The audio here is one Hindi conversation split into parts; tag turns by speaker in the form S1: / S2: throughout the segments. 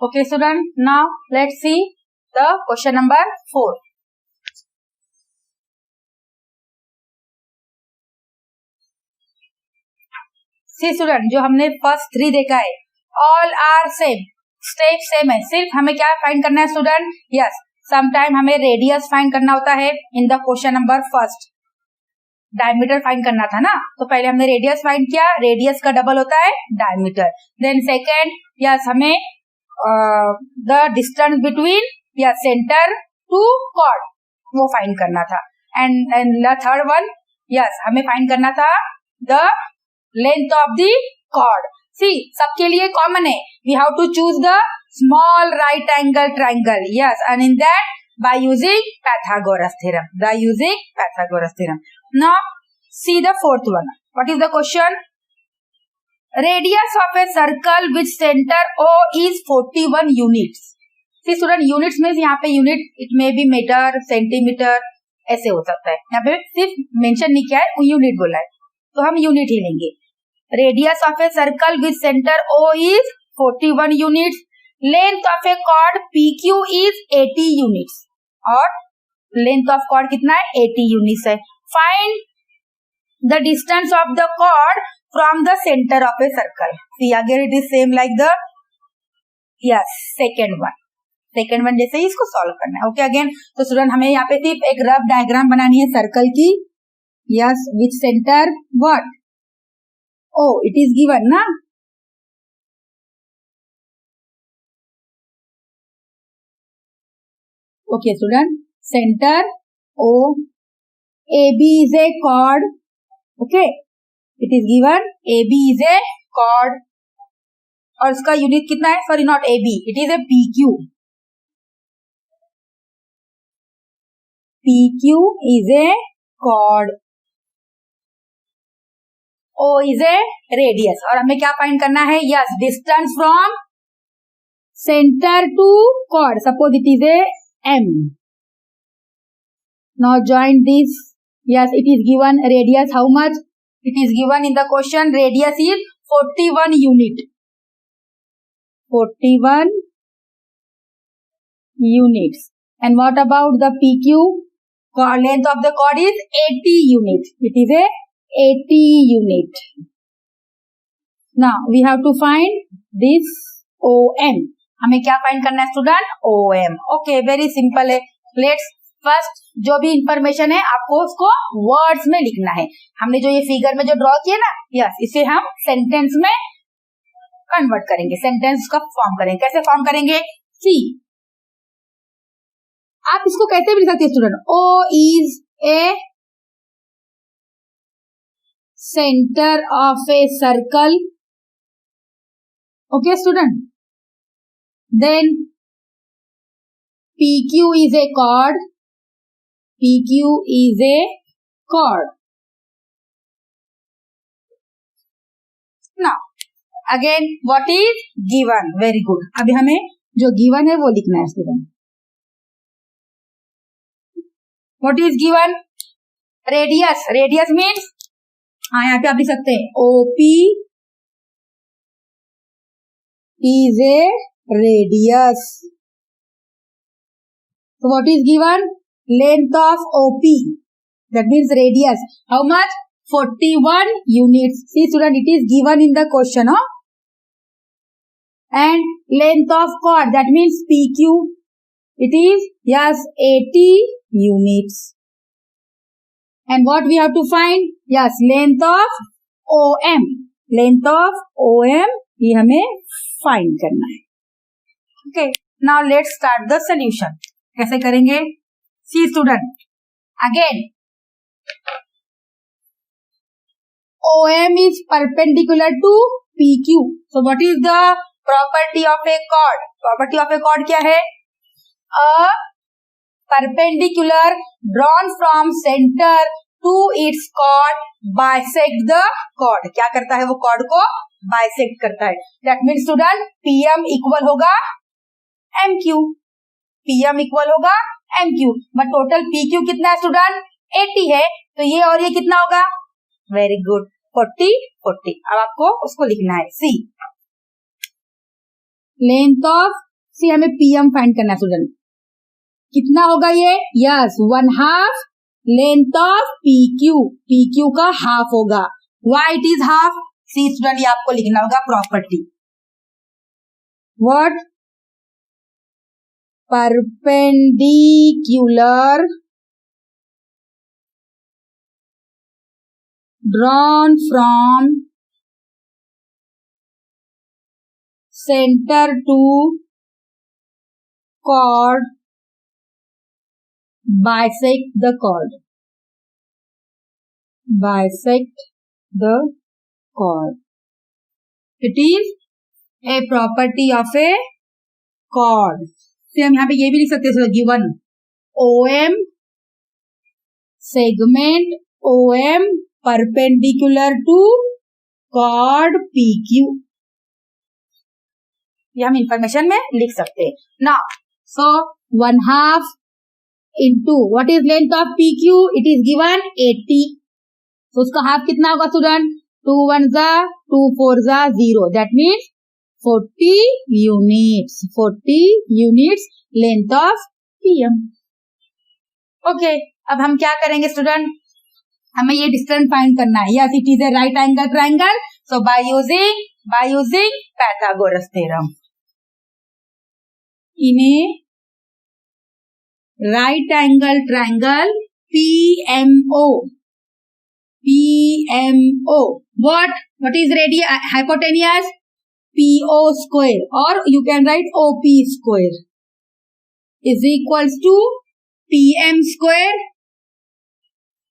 S1: Okay, student. Now let's see the question number 4. See student, जो हमने फर्स्ट 3 देखा है, all are same, step same है. सिर्फ हमें क्या फाइंड करना है स्टूडेंट? यस, समटाइम हमें रेडियस फाइंड करना होता है. In the question number first diameter find करना था ना, तो पहले हमने रेडियस फाइंड किया. रेडियस का डबल होता है डायमीटर. देन सेकेंड, यस, हमें द डिस्टेंस बिटवीन या सेंटर टू कॉर्ड वो फाइंड करना था. And the third one, yes, हमें फाइंड करना था the length of the chord. See, सबके लिए कॉमन है. We have to choose the small right angle triangle. Yes, and in that by using Pythagoras theorem. Now see the fourth one. What is the question? Radius of a circle with center O is 41 units. See student, units means यहाँ पे unit it may be meter, centimeter ऐसे हो सकता है. यहाँ पे सिर्फ मेंशन नहीं किया है, यूनिट बोला है, तो हम यूनिट ही लेंगे. Radius of a circle with center O is 41 units. Length of a chord PQ is 80 units. और लेंथ ऑफ कॉर्ड कितना है? 80 यूनिट्स है. Find the distance of the chord from the centre of a circle. See again it is same like the yes second one जैसे ही इसको सॉल्व करना है. ओके अगेन, तो स्टूडेंट हमें यहाँ पे सिर्फ एक रफ डायग्राम बनानी है सर्कल की. Yes, which centre what? Oh, it is given ना. Okay student, center O, AB is a chord. Okay, it is given AB is a chord और इसका यूनिट कितना है? Sorry, not AB, it is a PQ. PQ is a chord. O is a radius. और हमें क्या फाइंड करना है? Yes, distance from centre to chord. Suppose it is a M. Now join this. Yes, it is given radius how much? It is given in the question. Radius is 41 unit. 41 units. And what about the PQ? Length of the chord is 80 units. It is a 80 unit. Now we have to find this OM. हमें क्या फाइंड करना है student? OM. Okay, very simple है. लेट्स फर्स्ट जो भी इंफॉर्मेशन है आपको उसको वर्ड्स में लिखना है. हमने जो ये फिगर में जो ड्रॉ किया ना, यस, इसे हम सेंटेंस में कन्वर्ट करेंगे, सेंटेंस का फॉर्म करेंगे. कैसे फॉर्म करेंगे? सी, आप इसको कैसे भी लिख सकते हैं student? O is a center of a circle. Okay student, then PQ is a chord. PQ is a chord. Now again what is given? Very good. अभी हमें जो given है वो लिखना है student. What is given? Radius. Radius means हाँ, यहाँ पे आप लिख सकते हैं OP is a radius. So what is given? Length of OP, that means radius. How much? 41 units. See student, it is given in the question. And length of chord, that means PQ, it is yes 80 units. And what we have to find? Yes, length of OM. Length of OM ये हमें फाइंड करना है. Okay, now let's start the solution. कैसे करेंगे? See student, again OM is perpendicular to PQ. So what is the property of a chord? Property of a chord क्या है? A perpendicular drawn from center to its chord bisect the chord. क्या करता है? वो chord को बाइसेक्ट करता है. That means student PM equal होगा MQ. PM इक्वल होगा MQ. बट टोटल PQ कितना है स्टूडेंट? 80 है. तो ये और ये कितना होगा? Very good, 40. अब आपको उसको लिखना है. सी, लेंथ ऑफ सी हमें पीएम फाइंड करना है स्टूडेंट. कितना होगा ये? Yes, 1/2 length of PQ. PQ का हाफ होगा. Why it is half? See student, ये आपको लिखना होगा property. What? Perpendicular drawn from center to chord bisect the chord. Bisect the chord. It is a property of a chord. फिर हम यहाँ पे ये भी लिख सकते हैं given OM segment OM perpendicular to chord PQ. ये हम इंफॉर्मेशन में लिख सकते हैं. Now so 1/2 into what is length of PQ? It is given 80. तो उसका हाफ कितना होगा student? 2 1s 2 4s 0. That means 40 units. 40 units length of PM. Okay, अब हम क्या करेंगे स्टूडेंट? हमें ये डिस्टेंस फाइंड करना है. Yes, it is A right angle triangle. So by using Pythagoras theorem. In a right angle triangle PMO. What is hypotenuse? PO square, or you can write OP square is equals to PM square.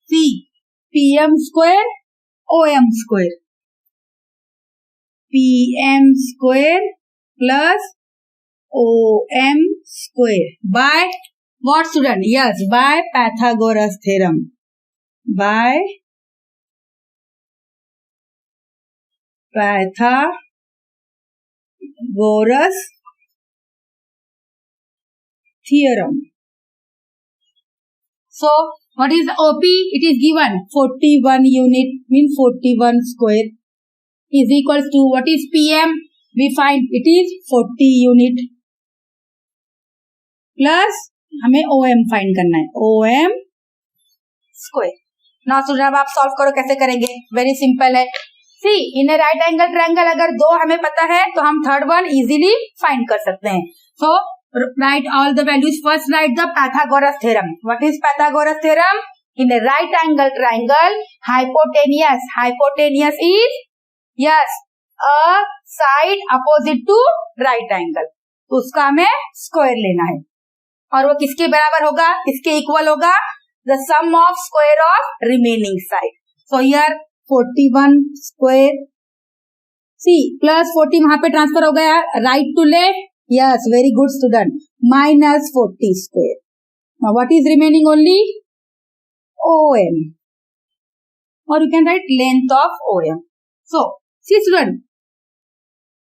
S1: See, PM square OM square. PM square plus OM square by what student? Yes, by Pythagoras theorem. By Pythagoras theorem. So, what is OP? It is given 41 unit, means 41 square is equals to what is PM? We find it is 40 unit plus हमें OM फाइंड करना है. OM square. नाउ स्टूडेंट, अब आप सॉल्व करो. कैसे करेंगे? वेरी सिंपल है. सी, इन ए राइट एंगल ट्रायंगल अगर दो हमें पता है तो हम थर्ड वन इजीली फाइंड कर सकते हैं. सो write all the values. First write the Pythagoras theorem. What is Pythagoras theorem? In a right angle triangle, hypotenuse is, yes, a side opposite to right angle. तो उसका हमें स्क्वायर लेना है. और वो किसके बराबर होगा? किसके इक्वल होगा? The sum of square of remaining side. So here 41 square. See, plus 40 वहां पे ट्रांसफर हो गया. Right to left. Yes, very good student. Minus 40 square. Now what is remaining? Only OM. Or you can write length of OM. So, see student,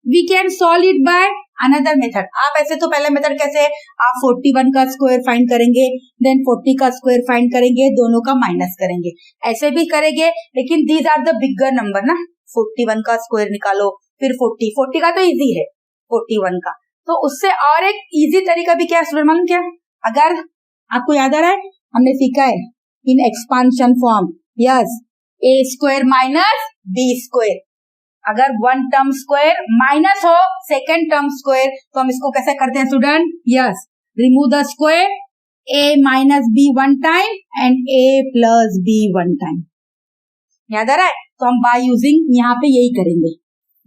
S1: we can solve it by another method. आप ऐसे तो पहला मेथड कैसे? आप 41 का स्क्वायर फाइंड करेंगे, देन 40 का स्क्वायर फाइंड करेंगे, दोनों का माइनस करेंगे. ऐसे भी करेंगे, लेकिन these are the bigger number ना. 41 का स्क्वायर निकालो, फिर 40 का तो इजी है. 41 का तो उससे और एक इजी तरीका भी क्या स्टूडेंट मालूम क्या? अगर आपको याद आ रहा है, हमने सीखा है इन expansion form. Yes, a square minus b square. अगर वन टर्म स्क्वायर माइनस हो सेकेंड टर्म स्क्वायर, तो हम इसको कैसे करते हैं student? Yes, remove the square. A minus b one time and a plus b one time. याद आ रहा है? तो हम बाय यूजिंग यहाँ पे यही करेंगे.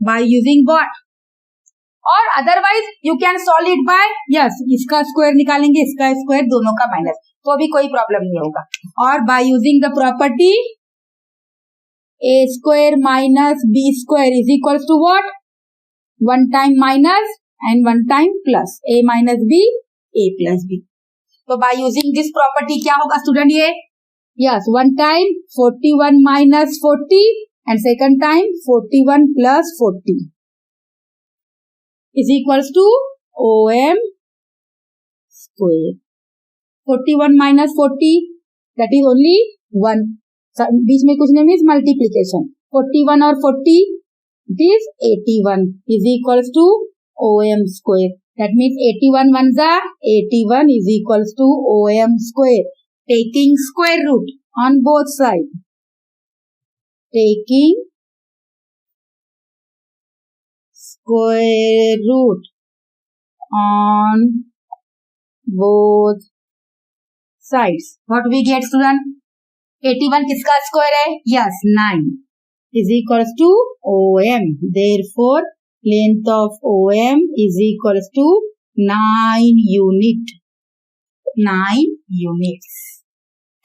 S1: By using what? और otherwise you can solve it by, yes, इसका स्क्वायर निकालेंगे, इसका स्क्वायर, दोनों का माइनस, तो अभी कोई प्रॉब्लम नहीं होगा. और by using the property a square minus b square is equals to what? One time minus and one time plus. A minus b, a plus b. तो by using this property क्या होगा स्टूडेंट? ये yes, one time 41 minus 40 and second time 41 plus 40 is equals to OM square. 41 minus 40, that is only 1. बीच में कुछ नहीं, मीन्स मल्टीप्लीकेशन. 41 और 40 it is 81 is equals to OM square. That means 81 ones are 81 is equals to OM square. Taking square root on both sides. Taking square root on both sides. What we get, student? 81 किसका स्क्वायर है? Yes, 9 is equals to OM. Therefore, length of OM is equals to 9 unit. 9 units.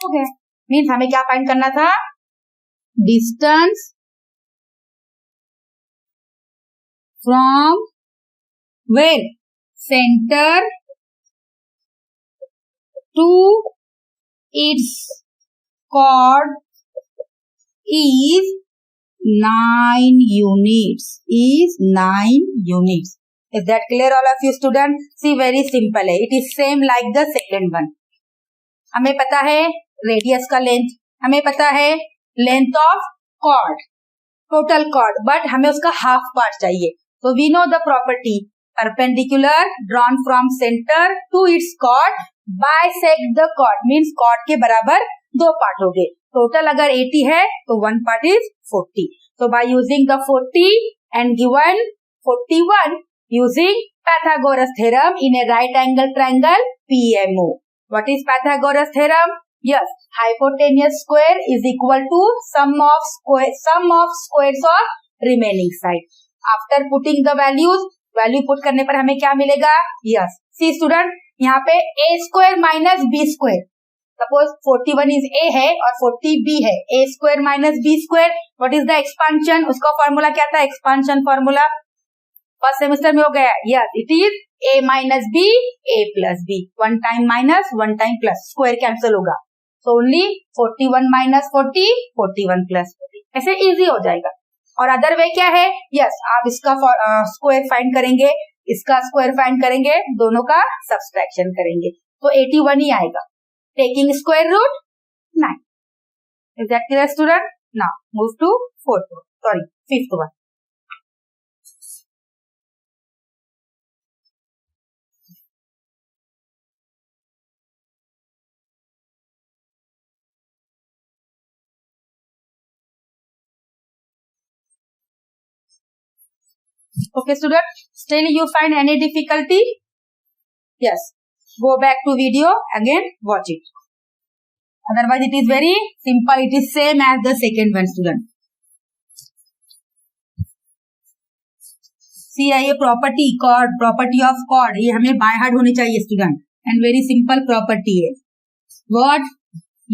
S1: Okay. Means हमें क्या फाइंड करना था? Distance from where? Center to its chord is 9 units. Is 9 units. Is that clear all of you students? See, very simple है. It is same like the second one. हमें पता है रेडियस का लेंथ, हमें पता है length of chord, total chord, but हमें उसका हाफ पार्ट चाहिए. So we know the property perpendicular drawn from center to its chord bisect the chord means chord के बराबर दो पार्ट हो गए. टोटल अगर 80 है तो one part is 40. So by using the 40 and given 41 using Pythagoras theorem in a right angle triangle PMO. What is Pythagoras theorem? Yes, hypotenuse square is equal to sum of squares of remaining side. After putting the values, value put करने पर हमें क्या मिलेगा? यस, सी स्टूडेंट, यहाँ पे a square minus b square, suppose 41 is a है और 40 b है, a square minus b square, what is the expansion? उसका फॉर्मूला क्या था? एक्सपांशन फॉर्मूला फर्स्ट सेमेस्टर में हो गया. Yes, it is a minus b a plus b, one time minus one time plus, square cancel होगा, सो ओनली 41 माइनस 40 41 प्लस 40, ऐसे इजी हो जाएगा. और अदर वे क्या है? यस, आप इसका स्क्वायर फाइंड करेंगे, इसका स्क्वायर फाइंड करेंगे, दोनों का सब्सट्रैक्शन करेंगे तो 81 ही आएगा. Taking square root 9. Is that clear student? Now move to fifth one. Okay student, still you find any difficulty? Yes, go back to video again, watch it. Otherwise it is very simple, it is same as the second one student. See ये property chord, property of chord, ये हमें बाय हार्ट होनी चाहिए student, and very simple property है. व्हाट?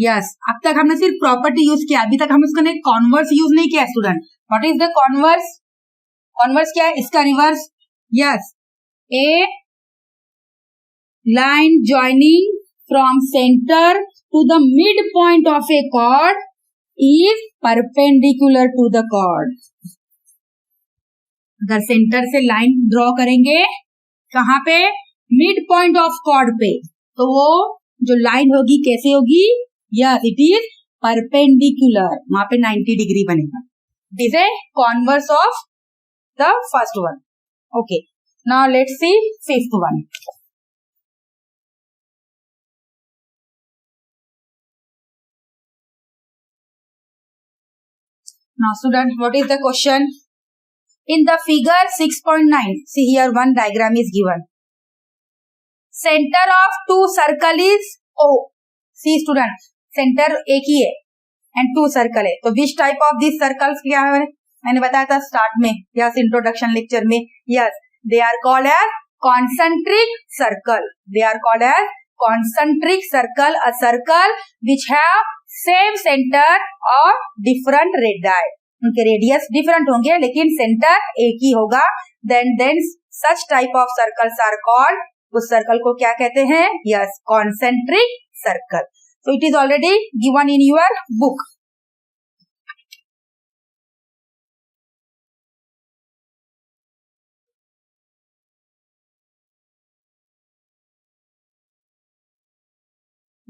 S1: यस, अब तक हमने सिर्फ प्रॉपर्टी यूज किया, अभी तक हम उसका कॉन्वर्स यूज नहीं किया student. What is the converse? Converse क्या है? इसका reverse. Yes, a line joining from centre to the mid point of a chord is perpendicular to the chord. अगर सेंटर से लाइन ड्रॉ करेंगे कहाँ पे? मिड पॉइंट ऑफ कॉर्ड पे, तो वो जो लाइन होगी कैसे होगी? यस, इट इज परपेंडिकुलर, वहां पे 90 डिग्री बनेगा. This is converse of the first one. Okay, now let's see fifth one. Now student, what is the question? In the figure 6.9, see here one diagram is given. Center of two circle is O. See student, center एक ही है and two circle है, तो which type of these circles क्या है? मैंने बताया था स्टार्ट में, यस, इंट्रोडक्शन लेक्चर में. Yes, they are called as concentric circle. They are called as concentric circle, a circle which have same centre और डिफरेंट रेडियाई. उनके रेडियस डिफरेंट होंगे लेकिन सेंटर एक ही होगा. Then such type of circles are called, उस सर्कल को क्या कहते हैं? Yes, concentric circle. So it is already given in your book.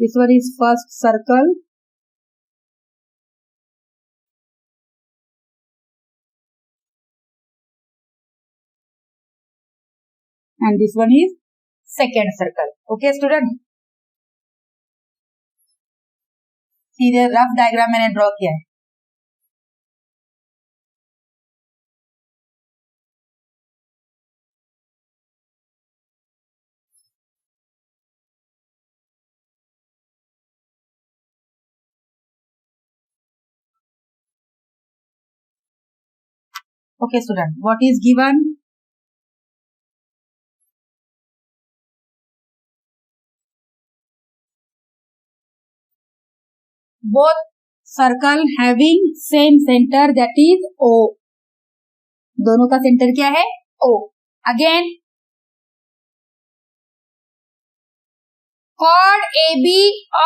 S1: This one is first circle. and this one is second circle. Okay student, सीधे रफ डायग्राम मैंने ड्रॉ किया है. Okay student, what is given? Both circle having same center, that is O. दोनों का सेंटर क्या है? O. Again, chord AB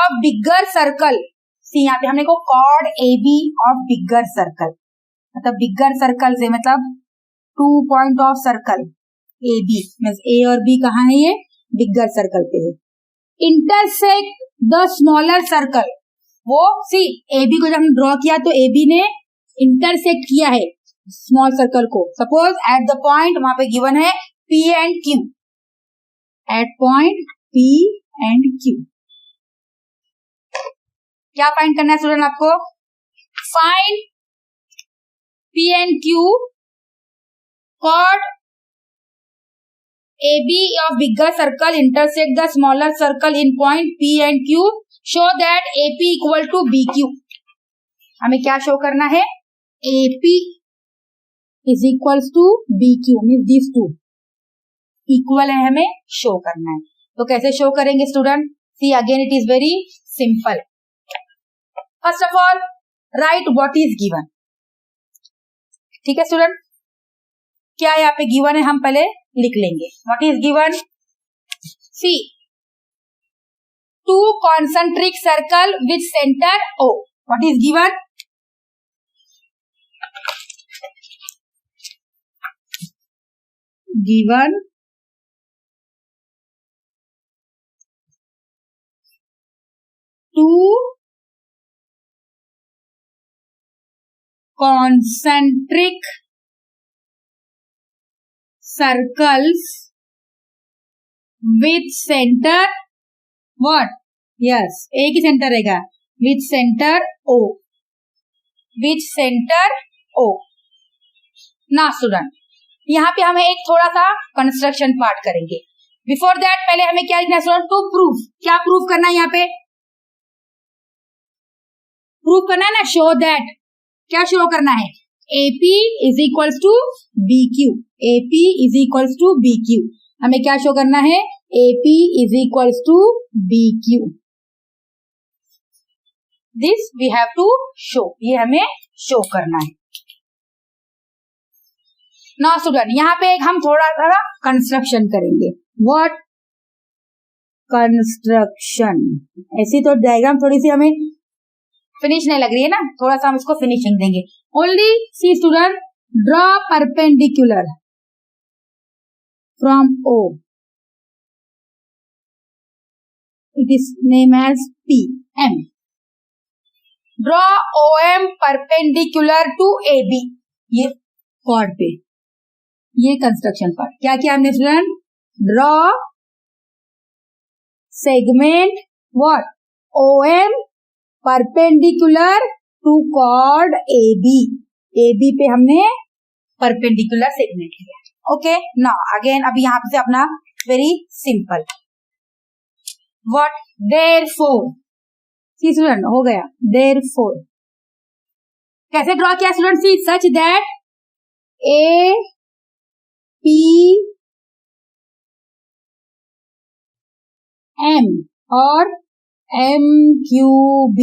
S1: of bigger circle. See यहाँ पे हमने को chord AB of bigger circle, मतलब बिगर सर्कल से मतलब 2 point of circle AB, means A और B कहाँ है? ये बिगर सर्कल पे है. Intersect the smaller circle. वो सी AB को जब हमने ड्रॉ किया तो AB ने इंटरसेक्ट किया है स्मॉल सर्कल को. सपोज एट द पॉइंट वहां पे गिवन है P and Q. At point P and Q क्या फाइंड करना है स्टूडेंट आपको? Find P and Q, chord AB of bigger circle intersect the smaller circle in point P and Q. Show that AP equal to BQ. हमें क्या शो करना है? AP is equals to BQ, means these two equal है, हमें शो करना है. तो कैसे शो करेंगे student? See again, it is very simple. First of all, write what is given. ठीक है स्टूडेंट, क्या यहाँ पे गिवन है हम पहले लिख लेंगे. What is given? See 2 concentric circle with centre O. What is given? Given 2 concentric circles with center what? Yes, एक ही सेंटर रहेगा. with center O. with center O. ना स्टूडेंट, यहाँ पे हमें एक थोड़ा सा कंस्ट्रक्शन पार्ट करेंगे. बिफोर दैट पहले हमें क्या लिखना है स्टूडेंट? To proof. क्या प्रूफ करना है यहाँ पे? प्रूफ करना है ना, शो दैट. क्या शो करना है? AP is equals to BQ. AP is equals to BQ. हमें क्या शो करना है? AP is equals to BQ. This we have to show. ये हमें शो करना है. नाउ स्टूडेंट, यहाँ पे एक हम थोड़ा सा कंस्ट्रक्शन करेंगे. व्हाट? कंस्ट्रक्शन. ऐसी तो डायग्राम थोड़ी सी हमें फिनिश नहीं लग रही है ना, थोड़ा सा हम इसको फिनिशिंग देंगे. Only see student, draw perpendicular from O. It is name as PM. Draw OM perpendicular to AB. ये कॉर्ड पे ये कंस्ट्रक्शन पार्ट क्या किया हमने student? Draw segment what? OM perpendicular to chord AB. AB पे हमने परपेंडिकुलर सेगमेंट लिया. ओके, नाउ अगेन अभी यहाँ पे अपना very simple. What? Therefore. See student, हो गया. देयरफॉर कैसे ड्रॉ किया student? See such that APM और MQB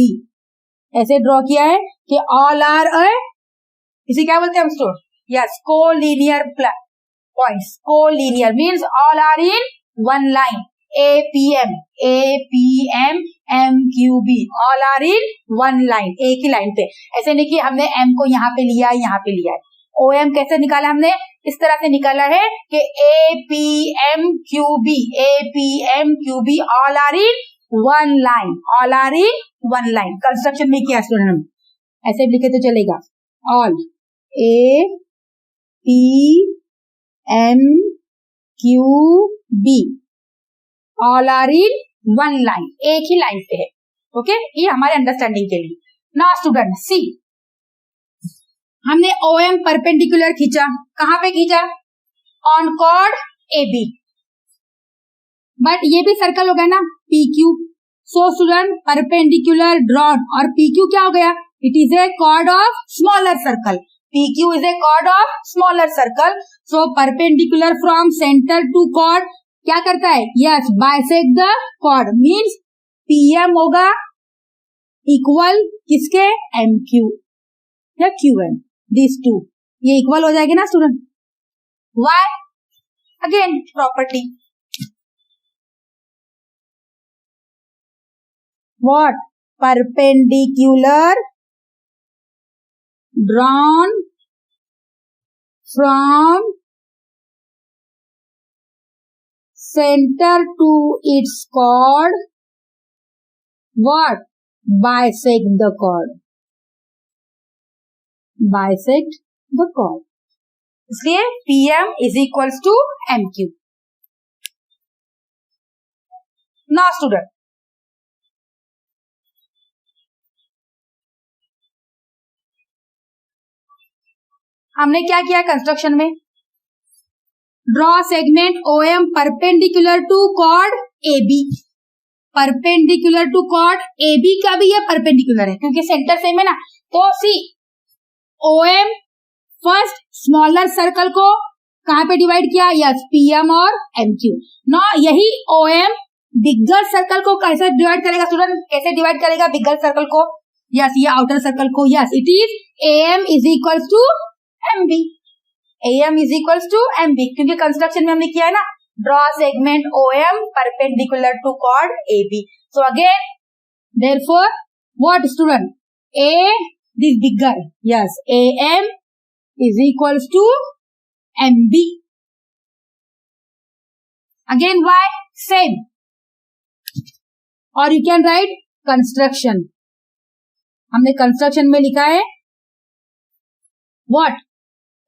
S1: ऐसे ड्रॉ किया है कि ऑल आर इसे क्या बोलते हैं हम student? Yes, collinear points. Collinear means all are in one line. APM MQB all are in one line, एक ही लाइन पे. ऐसे नहीं कि हमने M को यहाँ पे लिया यहाँ पे लिया है. OM कैसे निकाला हमने? इस तरह से निकाला है कि APM QB all are in one line. All are in one line. Construction में किया स्टूडेंट हम ऐसे लिखे तो चलेगा. All APM Q B all are in one line, एक ही लाइन पे है. ओके, ये हमारे अंडरस्टैंडिंग के लिए. नाउ स्टूडेंट सी, हमने OM परपेंडिकुलर खींचा. कहां पे खींचा? On cord AB. बट ये भी सर्कल हो गया ना, PQ. So student perpendicular drawn, और PQ क्या हो गया? It is a chord of smaller circle. PQ is a chord of smaller circle. So perpendicular from center to chord क्या करता है? Yes, bisect the chord means PM होगा इक्वल किसके? MQ या QM. These two ये इक्वल हो जाएगी ना student. Why? Again property. What? Perpendicular drawn from center to its chord. What? Bisect the chord. Bisect the chord. इसलिए PM is equals to MQ. Now student, हमने क्या किया कंस्ट्रक्शन में? Draw segment OM perpendicular to chord AB. Perpendicular to chord AB का भी ये परपेंडिकुलर है क्योंकि सेंटर सेम है ना. तो सी OM फर्स्ट स्मॉलर सर्कल को कहां पे डिवाइड किया? यस, PM और MQ. ना यही OM बिगर सर्कल को कैसे डिवाइड करेगा स्टूडेंट? कैसे डिवाइड करेगा बिगर सर्कल को? यस, ये आउटर सर्कल को. Yes, it is AM is equals to MB. AM is equals to MB क्योंकि कंस्ट्रक्शन में हमने किया है ना, draw segment OM perpendicular to chord AB. So again therefore what student? A this bigger. Yes, AM is equals to MB. Again why? Same. और you can write construction. हमने कंस्ट्रक्शन में लिखा है what?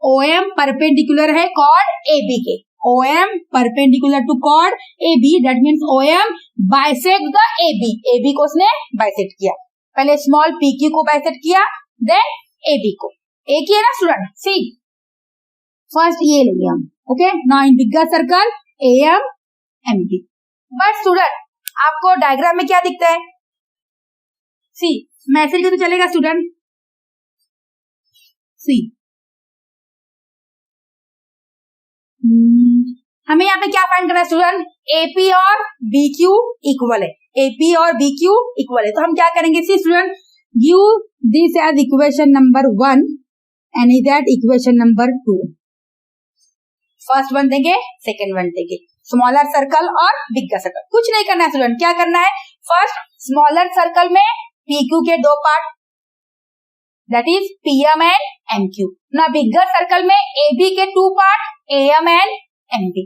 S1: OM परपेंडिकुलर है कॉर्ड AB के. OM perpendicular to chord AB, that means OM bisect the AB. AB को उसने बाइसेक्ट किया. पहले स्मॉल PQ को बाइसेक्ट किया, देन AB को. एक ही है ना स्टूडेंट. सी फर्स्ट ये लेंगे हम. Okay, now in bigger circle AM MB. But student आपको डायग्राम में क्या दिखता है? सी मैसेज तो चलेगा स्टूडेंट. सी हमें यहाँ पे क्या फाइंड करना है स्टूडेंट? AP और BQ इक्वल है. AP और BQ इक्वल है. तो हम क्या करेंगे? See student, give this as equation number 1 and that equation number 2. First one देंगे, सेकेंड वन देंगे. स्मॉलर सर्कल और बिगर सर्कल. कुछ नहीं करना है स्टूडेंट. क्या करना है? फर्स्ट स्मॉलर सर्कल में PQ के दो part, that is PM and MQ. ना बिगर सर्कल में AB के two part, AM and MB.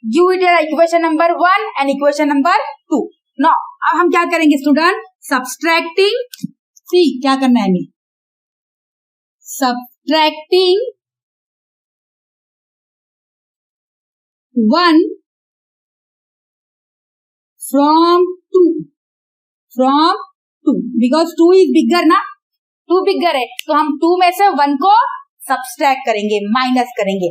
S1: Give it equation number 1 and equation number 2. Now अब हम क्या करेंगे स्टूडेंट? सब्सट्रैक्टिंग. सी क्या करना है हमें? Subtracting 1 from 2 because 2 is bigger ना. 2 बिगर है तो हम 2 में से 1 को सब्सट्रैक्ट करेंगे, माइनस करेंगे.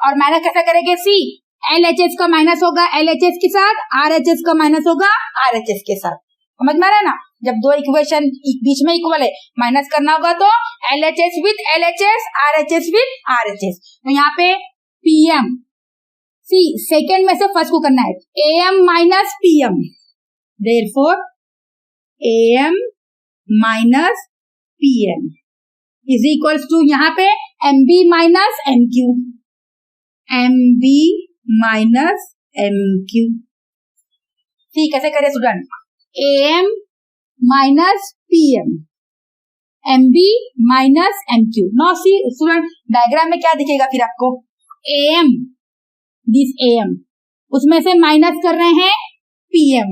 S1: और माइनस कैसे करेंगे? सी LHS का माइनस होगा LHS के साथ, RHS का माइनस होगा RHS के साथ. समझ में आ रहा है ना? जब दो इक्वेशन बीच में इक्वल है, माइनस करना होगा तो LHS with LHS, RHS with RHS. तो यहाँ पे PM, सी सेकेंड में से फर्स्ट को करना है, AM minus PM. Therefore AM minus PM is equals to यहाँ पे MB minus MQ. MB minus MQ. ठीक, कैसे करें student? AM minus PM, MB minus MQ. No see student, diagram में क्या दिखेगा फिर आपको? AM, दिस AM, उसमें से माइनस कर रहे हैं PM.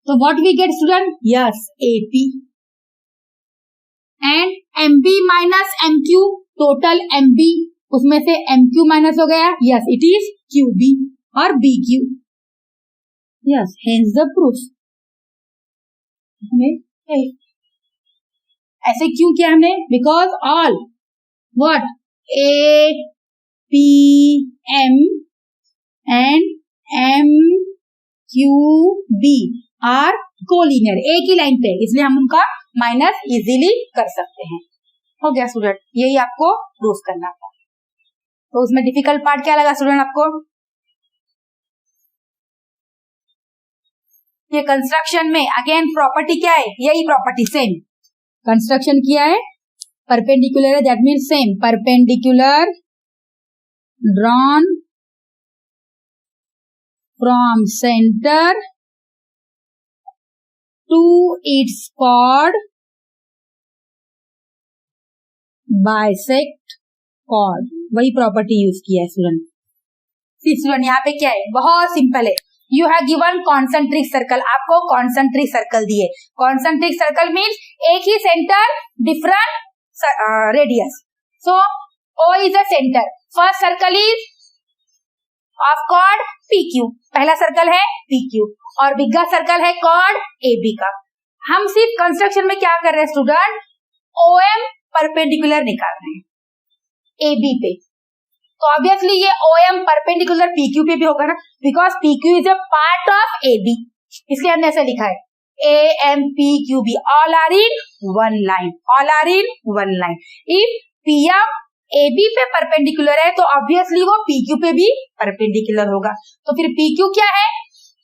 S1: तो what we get student? Yes, AP. And MB minus MQ, total MB, उसमें से MQ माइनस हो गया. Yes, it is QB. और BQ. Yes, hence the proof. ऐसे क्यों किया हमने? Because all what A, P, M and M, Q, B are collinear, एक ही लाइन पे, इसलिए हम उनका माइनस इजीली कर सकते हैं. हो गया स्टूडेंट, यही आपको प्रूफ करना था. तो उसमें डिफिकल्ट पार्ट क्या लगा स्टूडेंट आपको? ये कंस्ट्रक्शन में अगेन प्रॉपर्टी क्या है? यही प्रॉपर्टी सेम. कंस्ट्रक्शन किया है, परपेंडिकुलर है, that means same. Perpendicular drawn from centre to its chord bisect chord. वही प्रॉपर्टी यूज किया है स्टूडेंट. स्टूडेंट यहाँ पे क्या है? बहुत सिंपल है. You have given concentric circle. आपको कॉन्सेंट्रिक सर्कल दिए. कॉन्सेंट्रिक सर्कल मीन्स एक ही centre, different radius. So O is a centre. First circle is of chord PQ. पहला सर्कल है PQ और बिगर सर्कल है कॉर्ड AB का. हम सिर्फ कंस्ट्रक्शन में क्या कर रहे हैं स्टूडेंट? OM परपेंडिकुलर निकाल रहे हैं AB पे. तो ऑब्वियसली ये OM परपेंडिकुलर PQ पे भी होगा ना, because PQ is a part of AB. इसलिए हमने ऐसा लिखा है AMPQB. All are in one line. All are in one line. If PM AB पे परपेंडिकुलर है तो ऑब्वियसली वो PQ पे भी परपेंडिकुलर होगा. तो फिर PQ क्या है?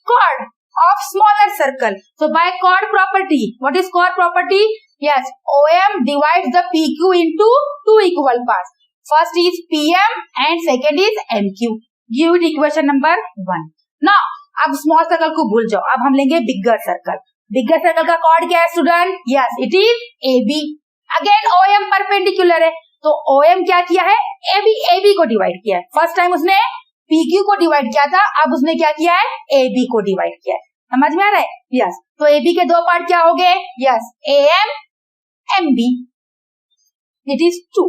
S1: Chord of smaller circle. So by chord property, what is chord property? Yes, OM divides the PQ into two equal parts. First is PM and second is MQ. Give it equation number 1. Now, अब small circle को भूल जाओ. अब हम लेंगे bigger circle. Bigger circle का chord क्या है student? Yes, it is AB. Again OM perpendicular है. तो OM क्या किया है? AB को डिवाइड किया है. फर्स्ट टाइम उसने PQ को डिवाइड किया था, अब उसने क्या किया है? AB को डिवाइड किया है. समझ में आ रहा है? यस. तो AB के दो पार्ट क्या हो गए? Yes, AM MB. It is 2.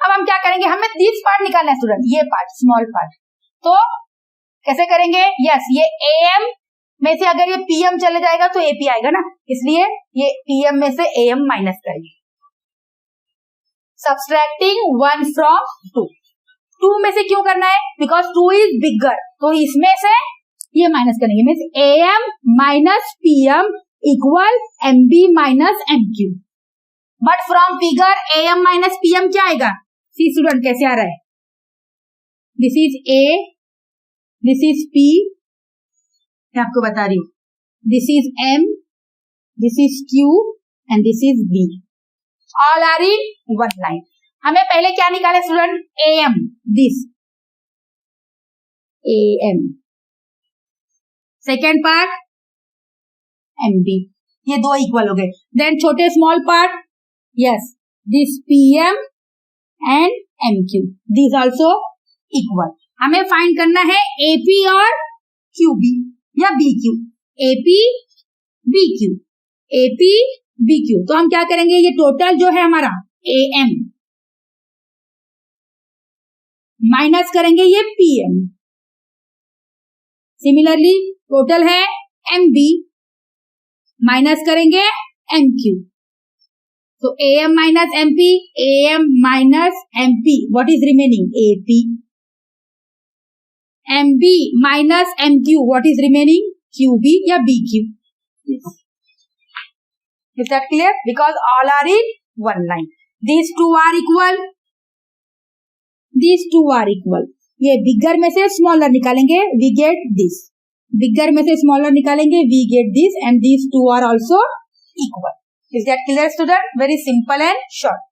S1: अब हम क्या करेंगे? हमें दिस पार्ट निकालना है स्टूडेंट. ये पार्ट, स्मॉल पार्ट. तो कैसे करेंगे? यस, ये AM में से अगर ये PM चले जाएगा तो AP आएगा ना, इसलिए ये PM में से AM माइनस करेंगे. Subtracting 1 from 2. 2 में से क्यों करना है? Because 2 is bigger. तो इसमें से ये माइनस करेंगे. Means AM minus PM equal MB minus MQ. But from figure AM minus PM क्या आएगा? सी स्टूडेंट कैसे आ रहा है? This is A, this is P, मैं आपको बता रही हूं. This is M, this is Q and this is B. All are in one line. हमें पहले क्या निकाले student? AM. This AM. Second part MB. ये दो इक्वल हो गए. देन छोटे small part, yes, this PM and MQ. This also equal. हमें फाइंड करना है AP और QB या BQ. AP BQ. AP BQ. तो हम क्या करेंगे? ये टोटल जो है हमारा AM माइनस करेंगे ये PM. सिमिलरली टोटल है MB माइनस करेंगे MQ. तो AM minus MP, AM minus MP. What is remaining? AP. MB minus MQ. What is remaining? QB या BQ. Is that clear? Because all are in one line. These two are equal. These two are equal. ये बिगर में से स्मॉलर निकालेंगे, we get this. बिगर में से स्मॉलर निकालेंगे, we get this, and these two are also equal. Is that clear, student? Very simple and short.